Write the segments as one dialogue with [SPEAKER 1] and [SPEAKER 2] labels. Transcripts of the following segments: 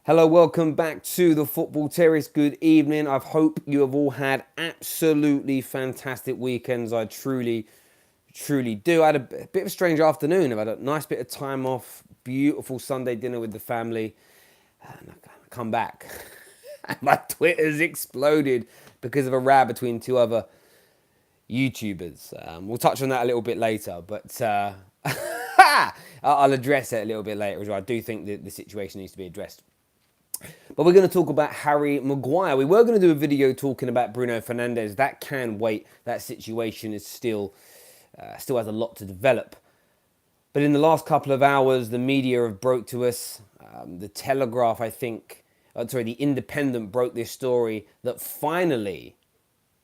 [SPEAKER 1] Hello, welcome back to the Football Terrace. Good evening. I hope you have all had absolutely fantastic weekends. I truly do. I had a bit of a strange afternoon. I've had a nice bit of time off, beautiful Sunday dinner with the family, and I come back and my Twitter's exploded because of a row between two other YouTubers. We'll touch on that a little bit later, but I'll address it a little bit later as well. I do think that the situation needs to be addressed. But we're going to talk about Harry Maguire. We were going to do a video talking about Bruno Fernandes. That can wait. That situation is still has a lot to develop. But in the last couple of hours, the media have broke to us. The Telegraph, the Independent broke this story that finally,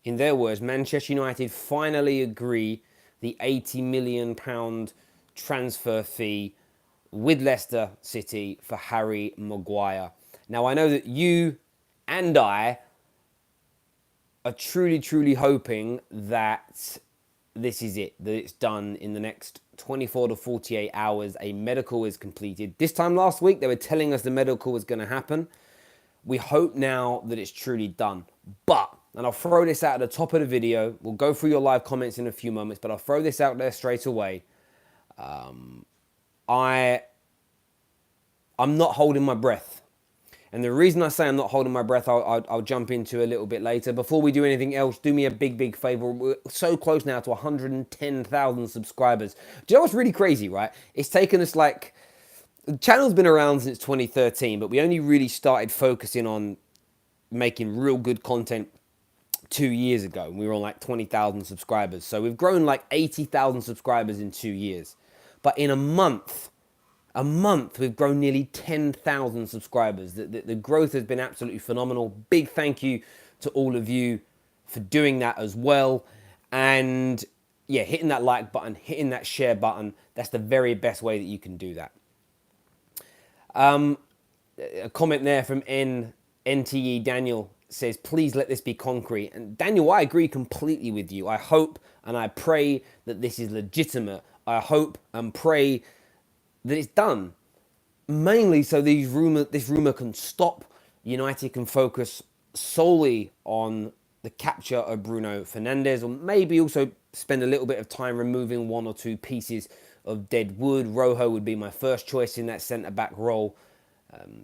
[SPEAKER 1] in their words, Manchester United finally agree the £80 million transfer fee with Leicester City for Harry Maguire. Now, I know that you and I are truly hoping that this is it, that it's done in the next 24 to 48 hours. A medical is completed. This time last week, they were telling us the medical was going to happen. We hope now that it's truly done. But, and I'll throw this out at the top of the video. We'll go through your live comments in a few moments, but I'll throw this out there straight away. I'm not holding my breath. And the reason I say I'm not holding my breath, I'll jump into a little bit later. Before we do anything else, do me a big favor. We're so close now to 110,000 subscribers. Do you know what's really crazy, right? It's taken us the channel's been around since 2013, but we only really started focusing on making real good content 2 years ago. We were on 20,000 subscribers. So we've grown 80,000 subscribers in 2 years. But in a month, we've grown nearly 10,000 subscribers. The growth has been absolutely phenomenal. Big thank you to all of you for doing that as well. And yeah, hitting that like button, hitting that share button, that's the very best way that you can do that. A comment there from NTE Daniel says, please let this be concrete. And Daniel, I agree completely with you. I hope and I pray that this is legitimate. I hope and pray that it's done, mainly so this rumor can stop. United can focus solely on the capture of Bruno Fernandes, or maybe also spend a little bit of time removing one or two pieces of dead wood. Rojo would be my first choice in that centre-back role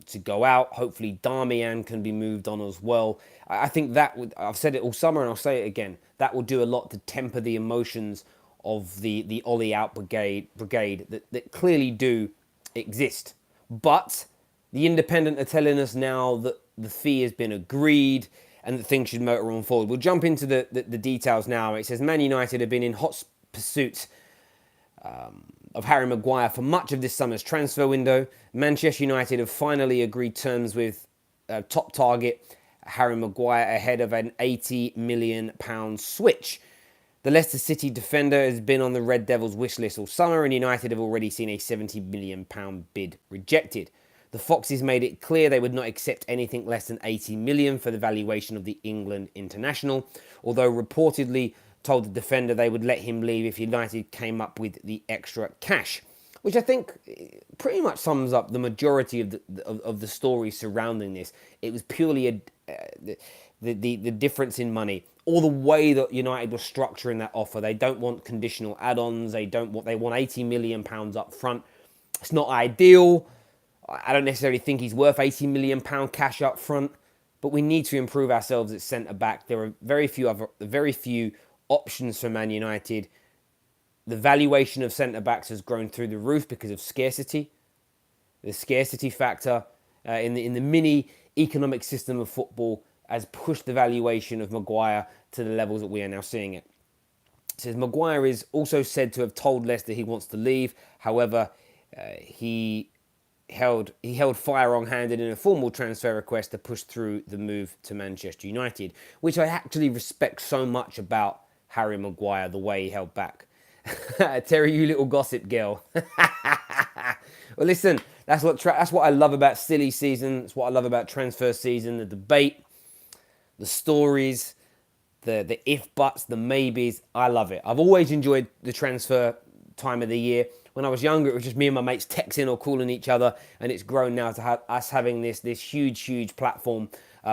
[SPEAKER 1] to go out. Hopefully Darmian can be moved on as well. I think that would, I've said it all summer and I'll say it again, that will do a lot to temper the emotions of the Ollie out brigade that clearly do exist. But the Independent are telling us now that the fee has been agreed and that things should motor on forward. We'll jump into the details now. It says Man United have been in hot pursuit of Harry Maguire for much of this summer's transfer window. Manchester United have finally agreed terms with top target Harry Maguire ahead of an £80 million switch. The Leicester City defender has been on the Red Devils' wish list all summer, and United have already seen a £70 million bid rejected. The Foxes made it clear they would not accept anything less than £80 million for the valuation of the England international, although reportedly told the defender they would let him leave if United came up with the extra cash, which I think pretty much sums up the majority of the story surrounding this. It was purely the difference in money, or the way that United were structuring that offer. They don't want conditional add-ons. They want £80 million up front. It's not ideal. I don't necessarily think he's worth £80 million cash up front, but we need to improve ourselves at centre back. There are very few options for Man United. The valuation of centre backs has grown through the roof because of scarcity. The scarcity factor in the mini economic system of football has pushed the valuation of Maguire to the levels that we are now seeing it. It says Maguire is also said to have told Leicester he wants to leave. However, he held fire on handed in a formal transfer request to push through the move to Manchester United, which I actually respect so much about Harry Maguire, the way he held back. Terry, you little gossip girl. Well, listen, that's what I love about silly season. That's what I love about transfer season, the debate, the stories, the if buts, the maybes. I love it. I've always enjoyed the transfer time of the year. When I was younger, it was just me and my mates texting or calling each other, and it's grown now to us having this huge platform,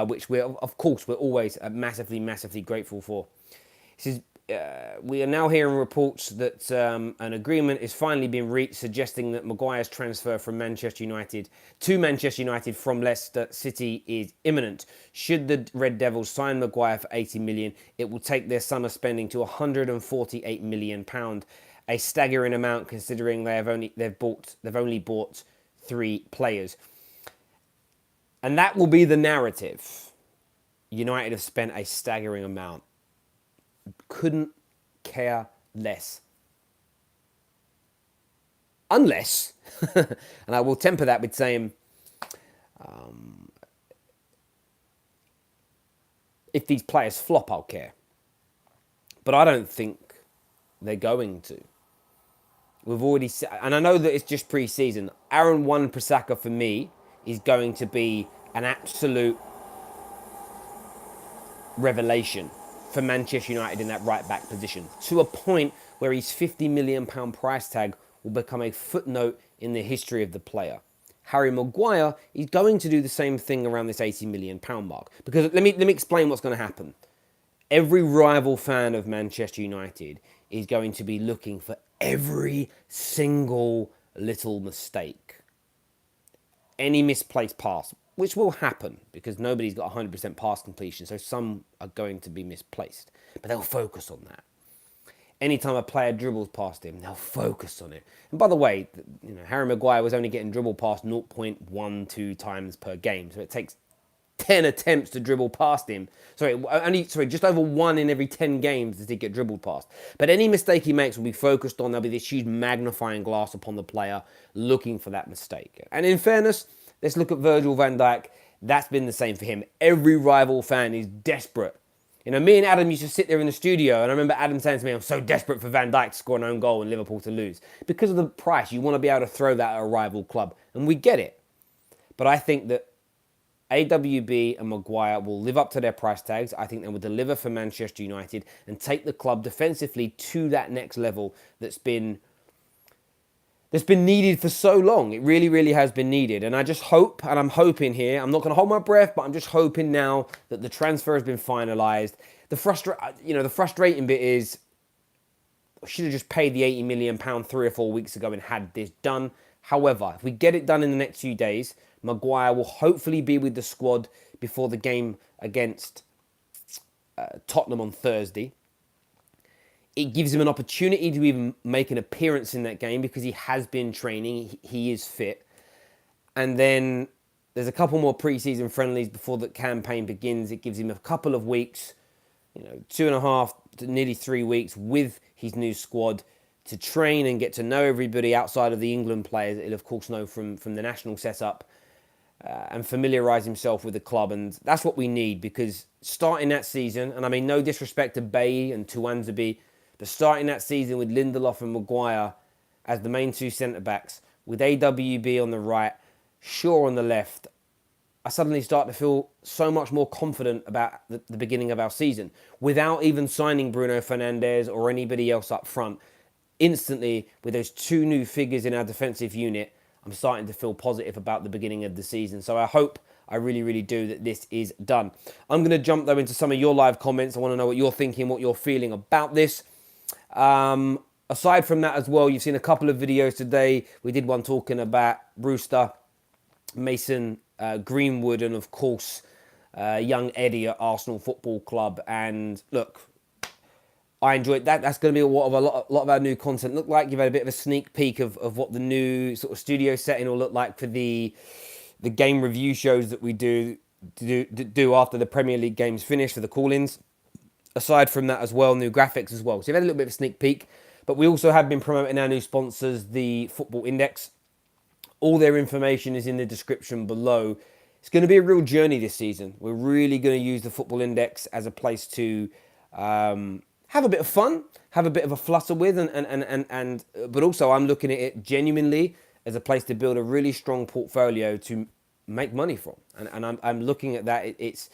[SPEAKER 1] which we're always massively grateful for. This is we are now hearing reports that an agreement is finally being reached, suggesting that Maguire's transfer from Manchester United to Manchester United from Leicester City is imminent. Should the Red Devils sign Maguire for 80 million, it will take their summer spending to 148 million pound, a staggering amount considering they've only bought 3 players. And that will be the narrative. United have spent a staggering amount. Couldn't care less. Unless, and I will temper that with saying, if these players flop, I'll care. But I don't think they're going to. We've already said, and I know that it's just pre-season. Aaron Wan-Bissaka for me is going to be an absolute revelation for Manchester United in that right-back position, to a point where his £50 million price tag will become a footnote in the history of the player. Harry Maguire is going to do the same thing around this £80 million mark. Because let me explain what's going to happen. Every rival fan of Manchester United is going to be looking for every single little mistake. Any misplaced pass, which will happen because nobody's got 100% pass completion, so some are going to be misplaced. But they'll focus on that. Anytime a player dribbles past him, they'll focus on it. And by the way, Harry Maguire was only getting dribbled past 0.12 times per game, so it takes 10 attempts to dribble past him. Just over 1 in every 10 games does he get dribbled past. But any mistake he makes will be focused on. There'll be this huge magnifying glass upon the player looking for that mistake. And in fairness, let's look at Virgil van Dijk. That's been the same for him. Every rival fan is desperate. Me and Adam used to sit there in the studio, and I remember Adam saying to me, I'm so desperate for Van Dijk to score an own goal and Liverpool to lose. Because of the price, you want to be able to throw that at a rival club. And we get it. But I think that AWB and Maguire will live up to their price tags. I think they will deliver for Manchester United and take the club defensively to that next level that's been needed for so long. It really has been needed. And I just hope, and I'm hoping here, I'm not going to hold my breath, but I'm just hoping now that the transfer has been finalised. The frustrating bit is, I should have just paid the £80 million 3 or 4 weeks ago and had this done. However, if we get it done in the next few days, Maguire will hopefully be with the squad before the game against Tottenham on Thursday. It gives him an opportunity to even make an appearance in that game because he has been training. He is fit. And then there's a couple more pre-season friendlies before the campaign begins. It gives him a couple of weeks, 2.5 to nearly 3 weeks with his new squad to train and get to know everybody outside of the England players that he'll of course know from the national setup, and familiarise himself with the club. And that's what we need, because starting that season, and I mean no disrespect to Bailly and Tuanzebe, but starting that season with Lindelof and Maguire as the main 2 centre-backs, with AWB on the right, Shaw on the left, I suddenly start to feel so much more confident about the beginning of our season. Without even signing Bruno Fernandes or anybody else up front, instantly, with those 2 new figures in our defensive unit, I'm starting to feel positive about the beginning of the season. So I hope, I really do, that this is done. I'm going to jump, though, into some of your live comments. I want to know what you're thinking, what you're feeling about this. Aside from that as well, you've seen a couple of videos today. We did one talking about Brewster, Mason Greenwood, and of course, young Eddie at Arsenal Football Club. And look, I enjoyed that. That's going to be what a lot of our new content look like. You've had a bit of a sneak peek of what the new sort of studio setting will look like for the game review shows that we do after the Premier League games finish for the call-ins. Aside from that as well, new graphics as well. So you've had a little bit of a sneak peek. But we also have been promoting our new sponsors, the Football Index. All their information is in the description below. It's going to be a real journey this season. We're really going to use the Football Index as a place to have a bit of fun, have a bit of a flutter with, but also I'm looking at it genuinely as a place to build a really strong portfolio to make money from. And I'm looking at that. It's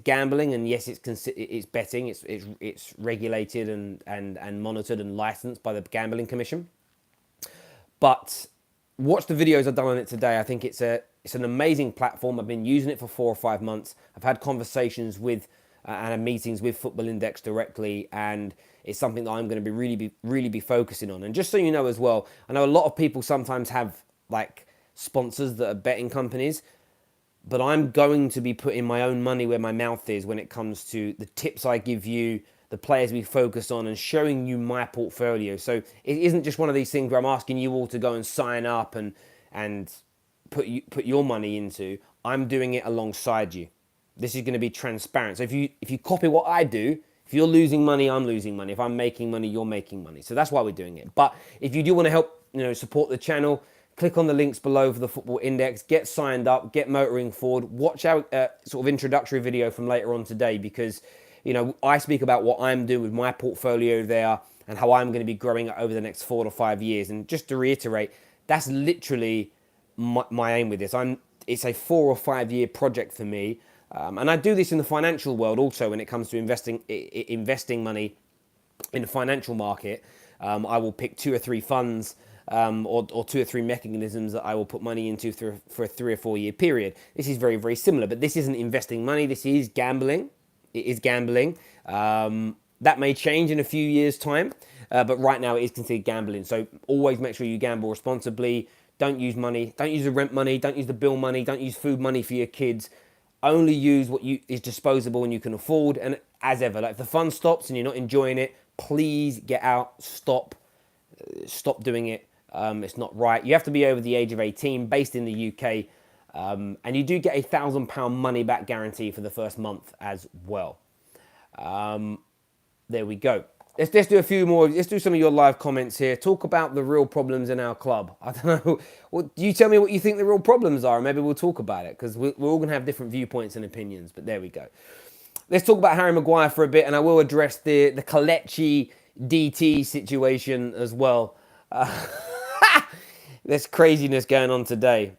[SPEAKER 1] gambling, and yes, it's betting. It's regulated and monitored and licensed by the Gambling Commission. But watch the videos I've done on it today. I think it's an amazing platform. I've been using it for 4 or 5 months. I've had conversations with and had meetings with Football Index directly, and it's something that I'm going to be really be focusing on. And just so you know as well, I know a lot of people sometimes have like sponsors that are betting companies, but I'm going to be putting my own money where my mouth is when it comes to the tips I give you, the players we focus on, and showing you my portfolio. So it isn't just one of these things where I'm asking you all to go and sign up and put your money into. I'm doing it alongside you. This is going to be transparent. So if you copy what I do, if you're losing money, I'm losing money. If I'm making money, you're making money. So that's why we're doing it. But if you do want to help, support the channel, click on the links below for the Football Index, get signed up, get motoring forward. Watch our sort of introductory video from later on today, because I speak about what I'm doing with my portfolio there and how I'm going to be growing it over the next 4 to 5 years. And just to reiterate, that's literally my aim with this. It's a 4 or 5 year project for me. And I do this in the financial world also when it comes to investing money in the financial market. I will pick 2 or 3 funds or 2 or 3 mechanisms that I will put money into for a 3 or 4 year period. This is very, very similar, but this isn't investing money. This is gambling. It is gambling. That may change in a few years' time, but right now it is considered gambling. So always make sure you gamble responsibly. Don't use money. Don't use the rent money. Don't use the bill money. Don't use food money for your kids. Only use what is disposable and you can afford. And as ever, like if the fun stops and you're not enjoying it, please get out. Stop doing it. It's not right. You have to be over the age of 18, based in the UK, and you do get a £1,000 money back guarantee for the first month as well. There we go. Let's do a few more. Let's do some of your live comments here. Talk about the real problems in our club. I don't know. Well, you tell me what you think the real problems are, and maybe we'll talk about it, because we're all going to have different viewpoints and opinions. But there we go. Let's talk about Harry Maguire for a bit, and I will address the Kalechi DT situation as well. There's craziness going on today.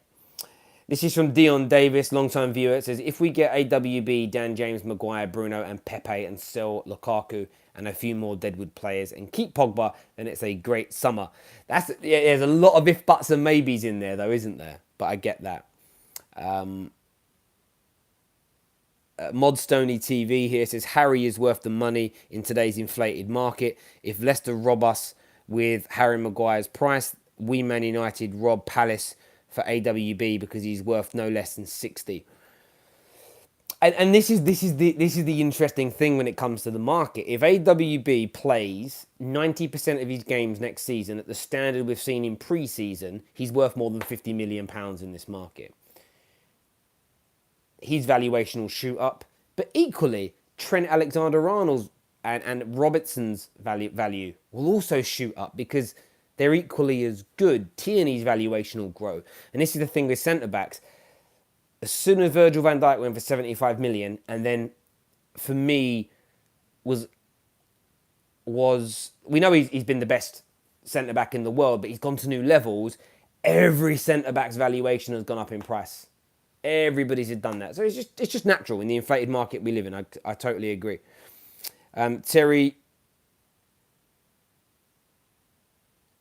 [SPEAKER 1] This is from Dion Davis, long-time viewer. It says, if we get AWB, Dan James, Maguire, Bruno and Pepe, and sell Lukaku and a few more Deadwood players and keep Pogba, then it's a great summer. There's a lot of if, buts and maybes in there, though, isn't there? But I get that. Mod Stoney TV here says, Harry is worth the money in today's inflated market. If Leicester rob us with Harry Maguire's price, we Man United rob Palace for AWB because he's worth no less than 60. And this is the interesting thing when it comes to the market. If AWB plays 90% of his games next season at the standard we've seen in pre-season, he's worth more than £50 million in this market. His valuation will shoot up, but equally, Trent Alexander-Arnold's and Robertson's value will also shoot up because they're equally as good. Tierney's valuation will grow. And this is the thing with centre-backs. As soon as Virgil van Dijk went for 75 million, and then for me was we know he's been the best centre-back in the world, but he's gone to new levels. Every centre-back's valuation has gone up in price. Everybody's done that. So it's just natural in the inflated market we live in. I totally agree. Terry,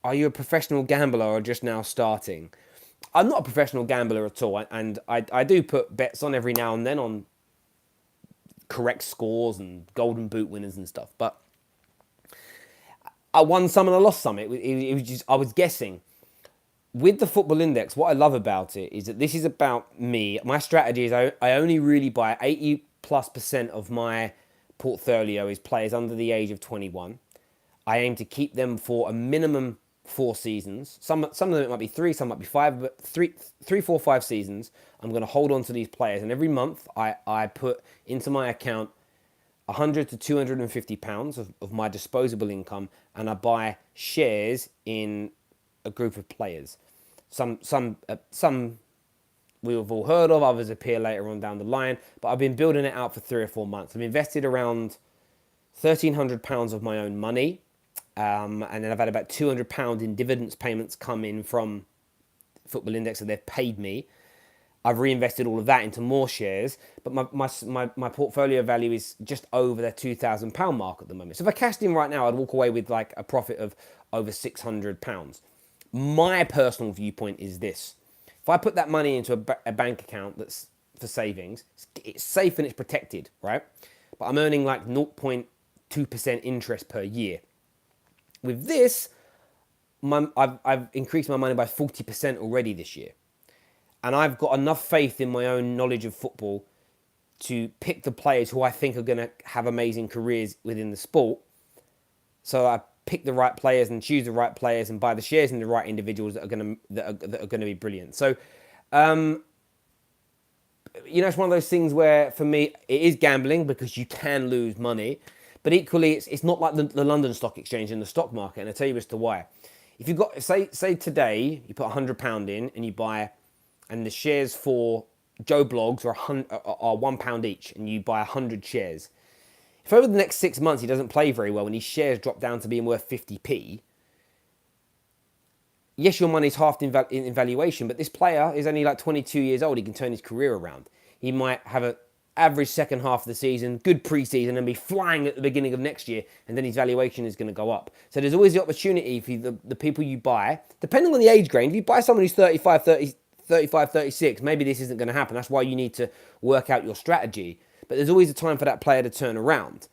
[SPEAKER 1] are you a professional gambler or just now starting? I'm not a professional gambler at all, and I do put bets on every now and then on correct scores and golden boot winners and stuff. But I won some and I lost some. It was just, I was guessing. With the Football Index, what I love about it is that this is about me. My strategy is I only really buy 80+% of my portfolio is players under the age of 21. I aim to keep them for a minimum 4 seasons. Some of them it might be 3, some might be 5, but 3, 4, 5 seasons. I'm going to hold on to these players, and every month I put into my account £100 to £250 of my disposable income, and I buy shares in a group of players. Some we've all heard of, others appear later on down the line, but I've been building it out for 3 or 4 months. I've invested around £1,300 of my own money, and then I've had about £200 in dividends payments come in from Football Index that they've paid me. I've reinvested all of that into more shares, but my portfolio value is just over the £2,000 mark at the moment. So if I cashed in right now, I'd walk away with like a profit of over £600. my personal viewpoint is this. If I put that money into a bank account that's for savings, it's safe and it's protected, right? But I'm earning like 0.2% interest per year. With this, I've increased my money by 40% already this year. And I've got enough faith in my own knowledge of football to pick the players who I think are going to have amazing careers within the sport. So I pick the right players and choose the right players and buy the shares in the right individuals that are going to be brilliant. So, it's one of those things where for me it is gambling because you can lose money, but equally it's not like the London Stock Exchange and the stock market. And I'll tell you as to why. If you've got say today you put £100 in and you buy, and the shares for Joe Blogs are £1 each, and you buy 100 shares. If over the next 6 months he doesn't play very well and his shares drop down to being worth 50p, yes, your money's halved in valuation, but this player is only like 22 years old. He can turn his career around. He might have an average second half of the season, good pre-season, and be flying at the beginning of next year, and then his valuation is going to go up. So there's always the opportunity for the people you buy, depending on the age grade. If you buy someone who's 35, 36, maybe this isn't going to happen. That's why you need to work out your strategy. But there's always a time for that player to turn around,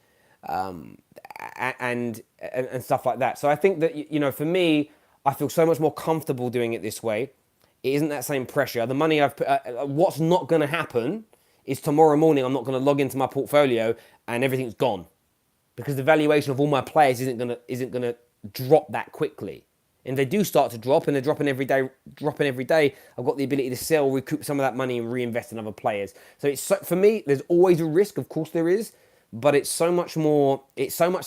[SPEAKER 1] and stuff like that. So I think that, for me, I feel so much more comfortable doing it this way. It isn't that same pressure. The money I've put, what's not going to happen is tomorrow morning I'm not going to log into my portfolio and everything's gone, because the valuation of all my players isn't going to drop that quickly. And they do start to drop, and they're dropping every day. I've got the ability to sell, recoup some of that money, and reinvest in other players. So for me, there's always a risk. Of course there is, but it's so much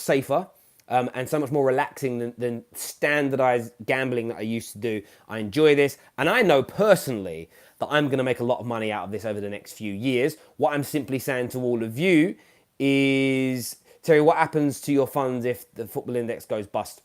[SPEAKER 1] safer, and so much more relaxing than standardized gambling that I used to do. I enjoy this, and I know personally that I'm going to make a lot of money out of this over the next few years. What I'm simply saying to all of you is, Terry, what happens to your funds if the football index goes bust?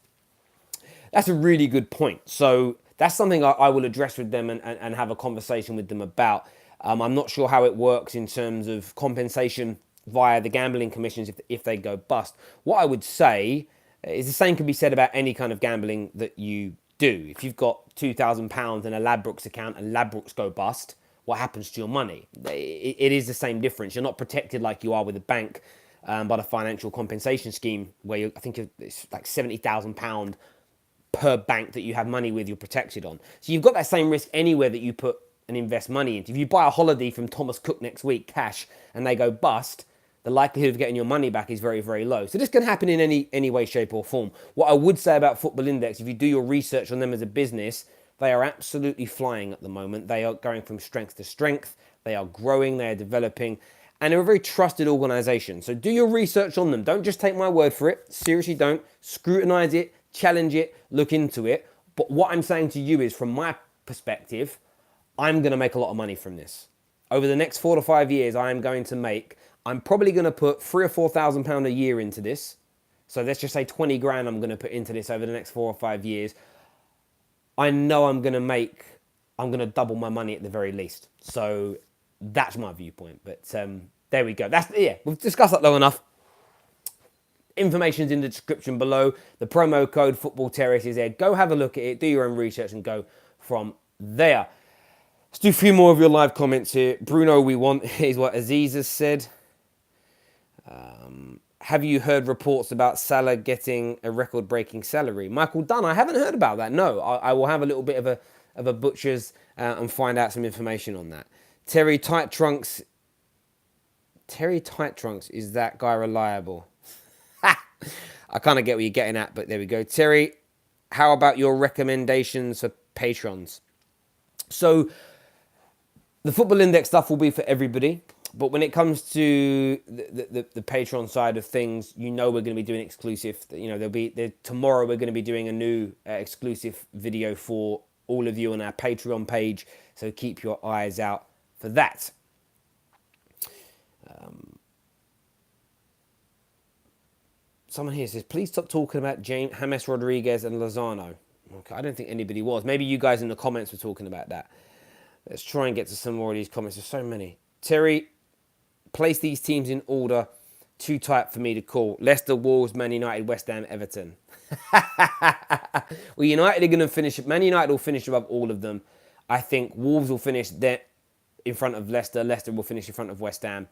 [SPEAKER 1] That's a really good point. So that's something I will address with them and have a conversation with them about. I'm not sure how it works in terms of compensation via the gambling commissions if they go bust. What I would say is the same can be said about any kind of gambling that you do. If you've got £2,000 in a Ladbrokes account and Ladbrokes go bust, what happens to your money? It is the same difference. You're not protected like you are with a bank by the financial compensation scheme, where I think it's like £70,000 per bank that you have money with, you're protected on. So you've got that same risk anywhere that you put and invest money into. If you buy a holiday from Thomas Cook next week, cash, and they go bust, the likelihood of getting your money back is very, very low. So this can happen in any way, shape or form. What I would say about Football Index, if you do your research on them as a business, they are absolutely flying at the moment. They are going from strength to strength. They are growing, they are developing, and they're a very trusted organization. So do your research on them. Don't just take my word for it. Seriously, don't. Scrutinize it, challenge it, look into it. But what I'm saying to you is, from my perspective, I'm going to make a lot of money from this. Over the next 4 to 5 years, I'm probably going to put £3,000 or £4,000 a year into this. So let's just say 20 grand I'm going to put into this over the next 4 or 5 years. I know I'm going to double my money at the very least. So that's my viewpoint. But there we go. We've discussed that long enough. Information's in the description below. The promo code Football Terrace is there. Go have a look at it, do your own research, and go from there. Let's do a few more of your live comments here. Bruno, we want, is what Aziz has said. Have you heard reports about Salah getting a record-breaking salary? Michael Dunn, I haven't heard about that. No, I will have a little bit of a butcher's and find out some information on that. Terry Tight Trunks, is that guy reliable? I kind of get what you're getting at, but there we go. Terry, how about your recommendations for patrons? So the Football Index stuff will be for everybody. But when it comes to the Patreon side of things, we're going to be doing exclusive. Tomorrow we're going to be doing a new exclusive video for all of you on our Patreon page. So keep your eyes out for that. Someone here says, please stop talking about James Rodriguez and Lozano. Okay, I don't think anybody was. Maybe you guys in the comments were talking about that. Let's try and get to some more of these comments. There's so many. Terry, place these teams in order Too tight for me to call. Leicester, Wolves, Man United, West Ham, Everton. Well, United are going to finish. Man United will finish above all of them. I think Wolves will finish there in front of Leicester. Leicester will finish in front of West Ham.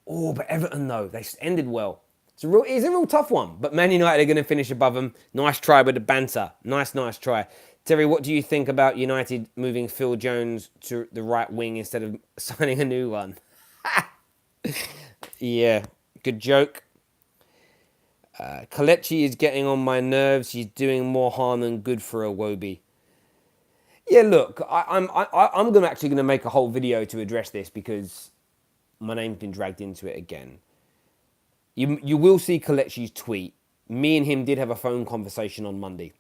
[SPEAKER 1] Oh, but Everton though, they ended well. It's a real tough one. But Man United are going to finish above them. Nice try with the banter. Nice try. Terry, what do you think about United moving Phil Jones to the right wing instead of signing a new one? Yeah, good joke. Kelechi is getting on my nerves. He's doing more harm than good for Iwobi. Yeah, look, I'm actually going to make a whole video to address this because my name's been dragged into it again. You will see Kelechi's tweet. Me and him did have a phone conversation on Monday.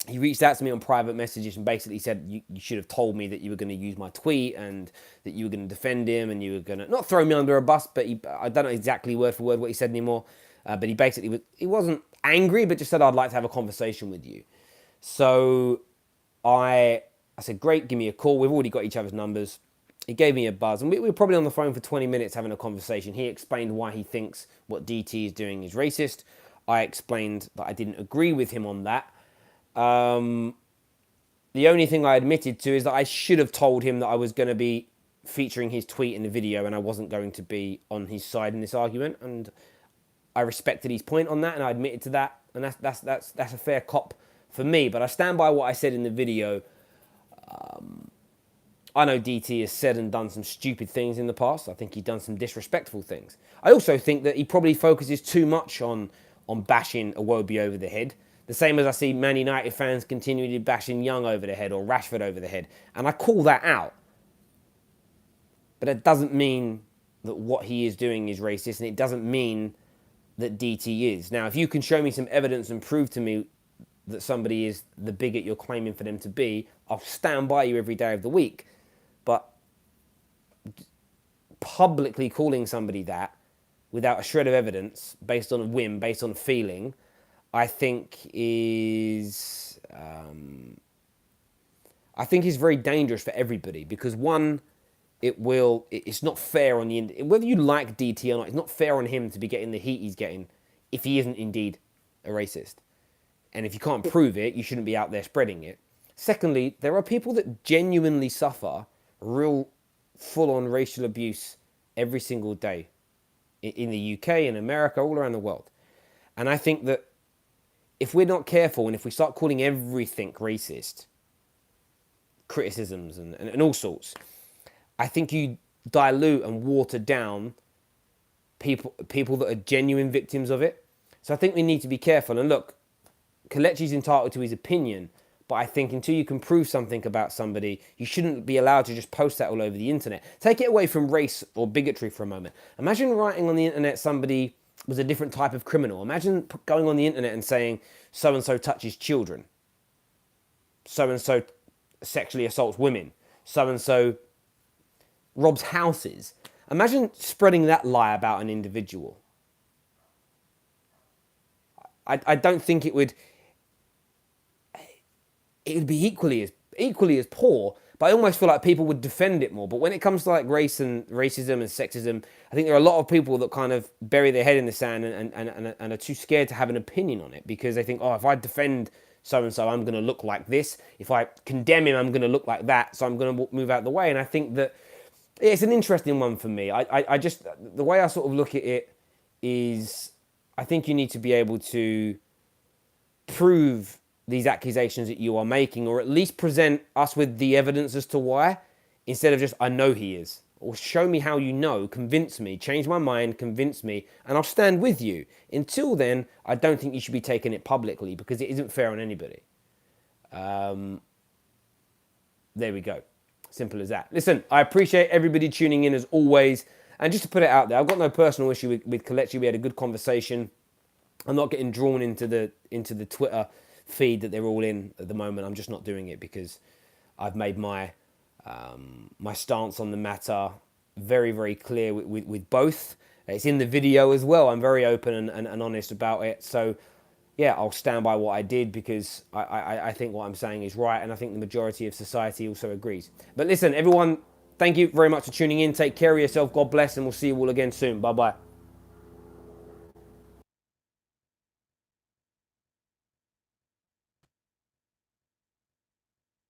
[SPEAKER 1] He reached out to me on private messages and basically said, you should have told me that you were going to use my tweet and that you were going to defend him and you were going to, not throw me under a bus, but I don't know exactly word for word what he said anymore. But he basically, he wasn't angry, but just said, I'd like to have a conversation with you. So I said, great, give me a call. We've already got each other's numbers. He gave me a buzz, and we were probably on the phone for 20 minutes having a conversation. He explained why he thinks what DT is doing is racist. I explained that I didn't agree with him on that. The only thing I admitted to is that I should have told him that I was going to be featuring his tweet in the video and I wasn't going to be on his side in this argument. And I respected his point on that, and I admitted to that. And that's a fair cop for me. But I stand by what I said in the video. I know DT has said and done some stupid things in the past. I think he's done some disrespectful things. I also think that he probably focuses too much on bashing Iwobi over the head. The same as I see Man United fans continually bashing Young over the head or Rashford over the head. And I call that out. But it doesn't mean that what he is doing is racist, and it doesn't mean that DT is. Now, if you can show me some evidence and prove to me that somebody is the bigot you're claiming for them to be, I'll stand by you every day of the week. But publicly calling somebody that without a shred of evidence, based on a whim, based on a feeling, I think is very dangerous for everybody, because one, it's not fair on whether you like DT or not, it's not fair on him to be getting the heat he's getting if he isn't indeed a racist. And if you can't prove it, you shouldn't be out there spreading it. Secondly, there are people that genuinely suffer real full-on racial abuse every single day in the UK, in America, all around the world. And I think that if we're not careful and if we start calling everything racist, criticisms and all sorts, I think you dilute and water down people that are genuine victims of it. So I think we need to be careful. And look, Kelechi's entitled to his opinion, but I think until you can prove something about somebody, you shouldn't be allowed to just post that all over the internet. Take it away from race or bigotry for a moment. Imagine writing on the internet somebody was a different type of criminal. Imagine going on the internet and saying, so-and-so touches children. So-and-so sexually assaults women. So-and-so robs houses. Imagine spreading that lie about an individual. I don't think it would be equally as poor, but I almost feel like people would defend it more. But when it comes to like race and racism and sexism, I think there are a lot of people that kind of bury their head in the sand and are too scared to have an opinion on it, because they think, oh, if I defend so-and-so, I'm going to look like this. If I condemn him, I'm going to look like that. So I'm going to move out of the way. And I think that it's an interesting one for me. I just, the way I sort of look at it is, I think you need to be able to prove these accusations that you are making, or at least present us with the evidence as to why, instead of just, I know he is. Or show me how you know, convince me, change my mind, convince me, and I'll stand with you. Until then, I don't think you should be taking it publicly, because it isn't fair on anybody. There we go. Simple as that. Listen, I appreciate everybody tuning in as always. And just to put it out there, I've got no personal issue with Kelechi. We had a good conversation. I'm not getting drawn into the Twitter feed that they're all in at the moment. I'm just not doing it, because I've made my stance on the matter very, very clear with both. It's in the video as well. I'm very open and honest about it. So, yeah, I'll stand by what I did, because I think what I'm saying is right, and I think the majority of society also agrees. But listen, everyone, thank you very much for tuning in. Take care of yourself. God bless, and we'll see you all again soon. Bye-bye.